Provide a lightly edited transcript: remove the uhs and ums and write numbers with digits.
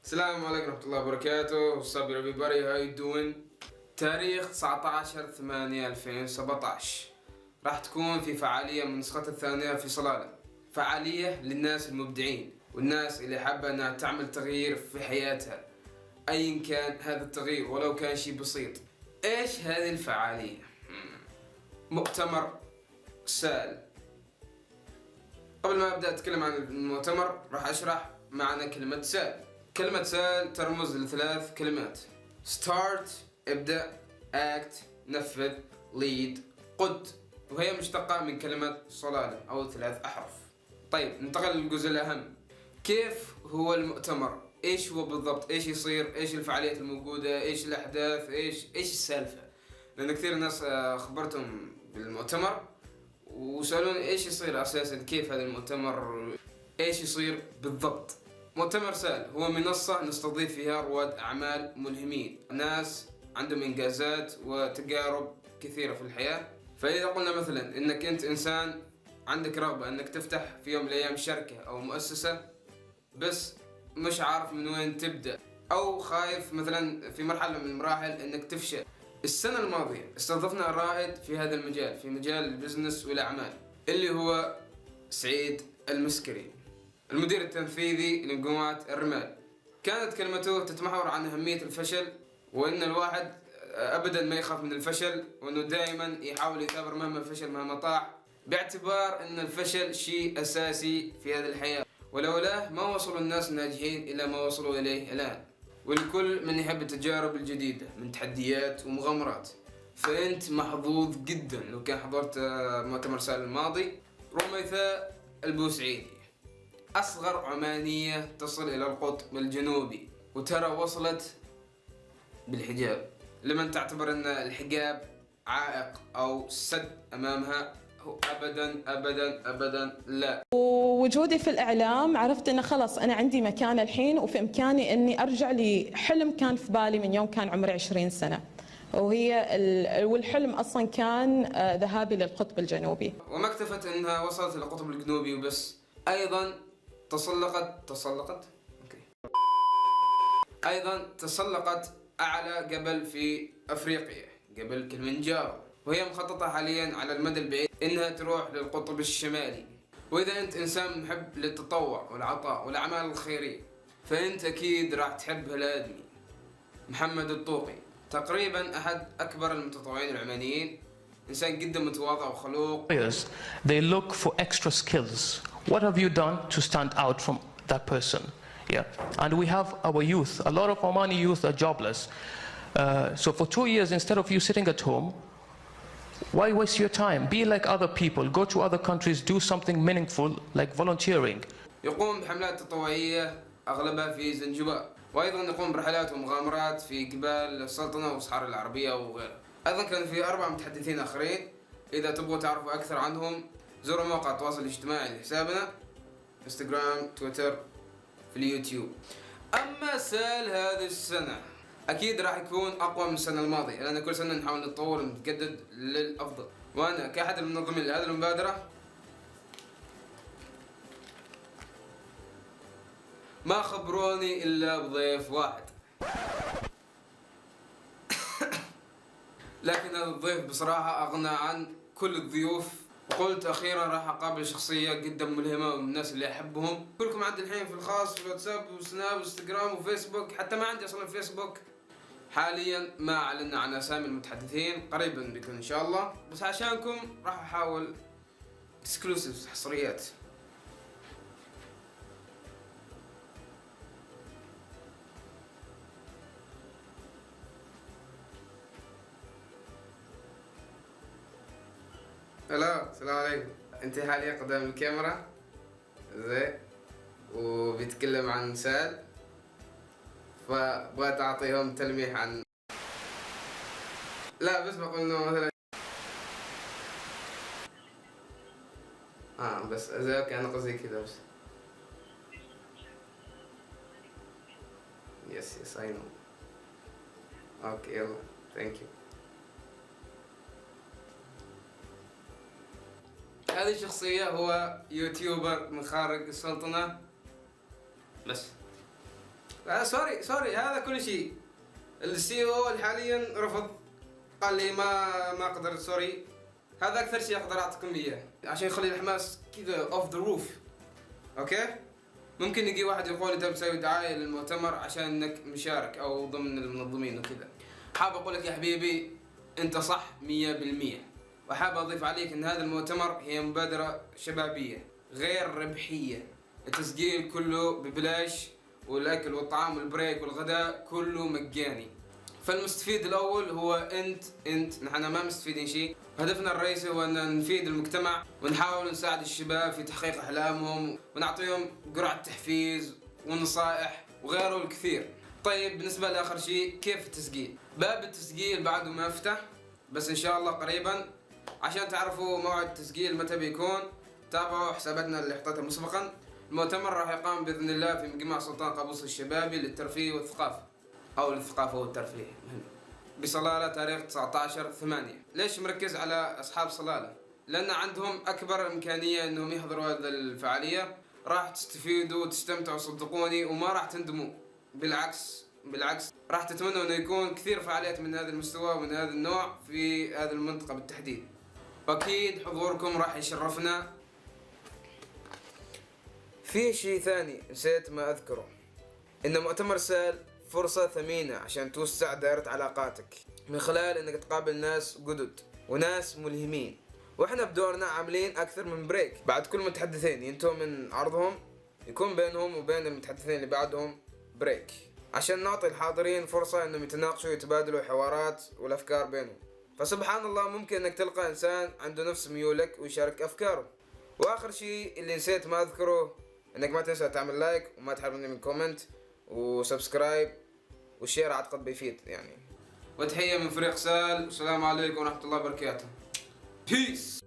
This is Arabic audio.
السلام عليكم ورحمة الله وبركاته. What's up everybody, how you doing? تاريخ 19/8/2017 راح تكون في فعالية من نسختها الثانية في صلالة. فعالية للناس المبدعين والناس اللي حابة انها تعمل تغيير في حياتها ايا كان هذا التغيير ولو كان شيء بسيط. ايش هذه الفعالية؟ مؤتمر سال. قبل ما ابدأ اتكلم عن المؤتمر راح اشرح معنى كلمة سال. كلمة سال ترمز لثلاث كلمات: start ابدأ، act نفذ، lead قد، وهي مشتقة من كلمة صلالة أو ثلاث أحرف. طيب ننتقل للجزء الأهم، كيف هو المؤتمر؟ إيش هو بالضبط؟ إيش يصير؟ إيش الفعاليات الموجودة؟ إيش الأحداث؟ إيش السالفة؟ لأن كثير ناس خبرتهم بالمؤتمر وسألوني إيش يصير أساسا، كيف هذا المؤتمر، إيش يصير بالضبط. مؤتمر سال هو منصة نستضيف فيها رواد أعمال ملهمين، ناس عندهم إنجازات وتجارب كثيرة في الحياة. فإذا قلنا مثلا إنك أنت إنسان عندك رغبة إنك تفتح في يوم من الأيام شركة أو مؤسسة بس مش عارف من وين تبدأ، أو خايف مثلا في مرحلة من المراحل إنك تفشل. السنة الماضية استضفنا رائد في هذا المجال، في مجال البزنس والأعمال، اللي هو سعيد المسكري، المدير التنفيذي لمجموعة الرمال. كانت كلمته تتمحور عن أهمية الفشل، وإن الواحد أبدا ما يخاف من الفشل، وإنه دائما يحاول يثابر مهما فشل مهما طاح، باعتبار أن الفشل شيء أساسي في هذه الحياة، ولولاه ما وصلوا الناس الناجحين إلى ما وصلوا إليه الآن. والكل من يحب التجارب الجديدة من تحديات ومغامرات. فأنت محظوظ جدا لو كان حضرت مؤتمر سال الماضي. رميثاء البوسعيدي أصغر عمانية تصل إلى القطب الجنوبي، وترى وصلت بالحجاب. لمن تعتبر أن الحجاب عائق أو سد أمامها، هو أبدا أبدا أبدا لا. ووجودي في الإعلام عرفت أنه خلص أنا عندي مكان الحين، وفي إمكاني أني أرجع لحلم كان في بالي من يوم كان عمري 20 سنة، والحلم أصلا كان ذهابي للقطب الجنوبي. وما اكتفت أنها وصلت إلى القطب الجنوبي وبس، أيضا تسلقت أعلى جبل في أفريقيا، جبل كلمنجارو، وهي مخططة حاليا على المدى البعيد إنها تروح للقطب الشمالي. وإذا أنت إنسان محب للتطوع والعطاء والأعمال الخيرية، فأنت أكيد راح تحب هالآدمي، محمد الطوقي، تقريبا أحد أكبر المتطوعين العمانيين، إنسان جدا متواضع وخلوق. They look for extra skills. What have you done to stand out from that person? Yeah, and we have our youth. A lot of Omani youth are jobless. So for 2 years, instead of you sitting at home, why waste your time? Be like other people. Go to other countries. Do something meaningful, like volunteering. يقوم بحملات تطوعية أغلبها في زنجبار، وأيضا يقوم برحلات ومغامرات في جبال السلطنة والصحراء العربية وغيرها. أيضا كان في 4 متحدثين آخرين. إذا تبغوا تعرفوا أكثر عنهم زوروا موقع التواصل الاجتماعي لحسابنا، انستغرام، تويتر، في اليوتيوب. أما سال هذه السنة أكيد راح يكون أقوى من السنة الماضية، لأن كل سنة نحاول نتطور ونتجدد للأفضل. وأنا كأحد المنظمين لهذه المبادرة ما خبروني إلا بضيف واحد لكن هذا الضيف بصراحة أغنى عن كل الضيوف. وقلت أخيرا راح أقابل شخصية جدا ملهمة ومن الناس اللي أحبهم. كلكم عندي الحين في الخاص، في واتساب وسناب وانستغرام وفيسبوك، حتى ما عندي أصلا فيسبوك. حاليا ما أعلنا عن أسامي المتحدثين، قريبا بيكون إن شاء الله، بس عشانكم راح أحاول اكسكلوسيفز، حصريات. هلا، السلام عليكم. انت حاليا قدام الكاميرا زين، وبيتكلم عن سال، فبغيت اعطيهم تلميح عن، لا بس بقول انه مثلا بس زي اوكي، انا قصدي كذا بس. يس اي نو. اوكي يلا، ثانك يو. هذه الشخصية هو يوتيوبر من خارج السلطنة بس. سوري هذا كل شيء. السي او حاليا رفض، قال لي ما اقدر، سوري. هذا اكثر شيء اقدر اعطيكم اياه عشان يخلي الحماس كذا اوف ذا روف. اوكي، ممكن يجي واحد يقول انت بتسوي دعايه للمؤتمر عشان انك مشارك او ضمن المنظمين وكذا. حاب اقول لك يا حبيبي انت صح 100%، وحاب اضيف عليك ان هذا المؤتمر هي مبادره شبابيه غير ربحيه، التسجيل كله ببلاش، والاكل والطعام والبريك والغداء كله مجاني. فالمستفيد الاول هو انت. نحن ما مستفيدين شيء. هدفنا الرئيسي هو ان نفيد المجتمع ونحاول نساعد الشباب في تحقيق احلامهم ونعطيهم قرعه تحفيز ونصائح وغيره الكثير. طيب بالنسبه لاخر شيء، كيف التسجيل؟ باب التسجيل بعده ما فتح، بس ان شاء الله قريبا. عشان تعرفوا موعد التسجيل متى بيكون، تابعوا حساباتنا اللي حطيتها مسبقا. المؤتمر راح يقام باذن الله في مجمع سلطان قابوس الشبابي للترفيه والثقافه، او للثقافه والترفيه، بصلاله تاريخ 19/8. ليش مركز على اصحاب صلاله؟ لان عندهم اكبر امكانيه انهم يحضروا هذه الفعاليه. راح تستفيدوا وتستمتعوا صدقوني، وما راح تندموا. بالعكس راح تتمنوا انه يكون كثير فعاليات من هذا المستوى ومن هذا النوع في هذه المنطقه بالتحديد. واكيد حضوركم راح يشرفنا. في شيء ثاني نسيت ما اذكره، ان مؤتمر سال فرصة ثمينة عشان توسع دائرة علاقاتك من خلال انك تقابل ناس جدد وناس ملهمين. واحنا بدورنا عاملين اكثر من بريك بعد كل متحدثين ينتهوا من عرضهم، يكون بينهم وبين المتحدثين اللي بعدهم بريك، عشان نعطي الحاضرين فرصة انهم يتناقشوا ويتبادلوا الحوارات والافكار بينهم. فسبحان الله ممكن انك تلقى انسان عنده نفس ميولك ويشارك افكاره. واخر شيء اللي نسيت ما اذكره، انك ما تنسى تعمل لايك وما تحرمني من كومنت وسبسكرايب والشير، اعتقد بيفيد يعني. وتحية من فريق سال، والسلام عليكم ورحمة الله وبركاته. بيس.